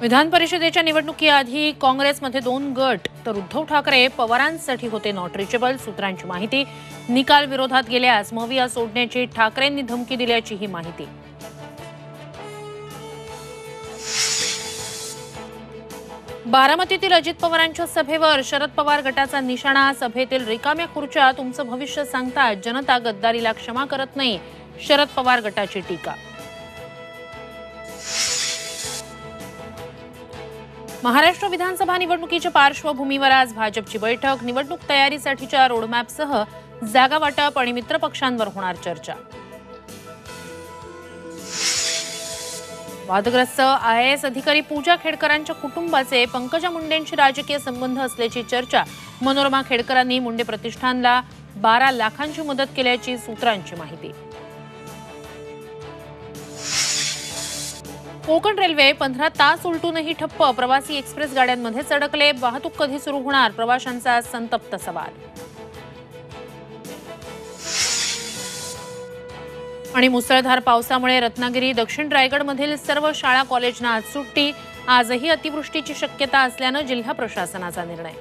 विधान परिषदेच्या निवडणुकीआधी काँग्रेसमध्ये 2 गट तर उद्धव ठाकरे पवारांसाठी होते नॉट रिचेबल। सूत्रांची माहिती, निकाल विरोधात गेल्यास मविया सोडण्याची ठाकरेंनी धमकी दिल्याची ही माहिती। बारामतीतील अजित पवारांच्या सभेवर शरद पवार गटाचा निशाणा। सभेतील रिकाम्या खुर्च्या तुमचं भविष्य सांगतात, जनता गद्दारीला क्षमा करत नाही, शरद पवार गटाची टीका। महाराष्ट्र विधानसभा निवडणुकीच्या पार्श्वभूमीवर आज भाजपची बैठक। निवडणूक तयारीसाठीच्या रोडमॅपसह जागा वाटप आणि मित्रपक्षांवर होणार चर्चा। वादग्रस्त IAS अधिकारी पूजा खेडकरांच्या कुटुंबाचे पंकजा मुंडेंशी राजकीय संबंध असल्याची चर्चा। मनोरमा खेडकरांनी मुंडे प्रतिष्ठानला 12 लाखांची मदत केल्याची सूत्रांची माहिती। कोकण रेल्वे 15 तास उलटूनही ठप्प। प्रवासी एक्सप्रेस गाड्यांमध्येच अडकले। वाहतूक कधी सुरू होणार, प्रवाशांचा संतप्त सवाल। आणि मुसळधार पावसामुळे रत्नागिरी, दक्षिण रायगडमधील सर्व शाळा कॉलेजना आज सुट्टी। आजही अतिवृष्टीची शक्यता असल्यानं जिल्हा प्रशासनाचा निर्णय।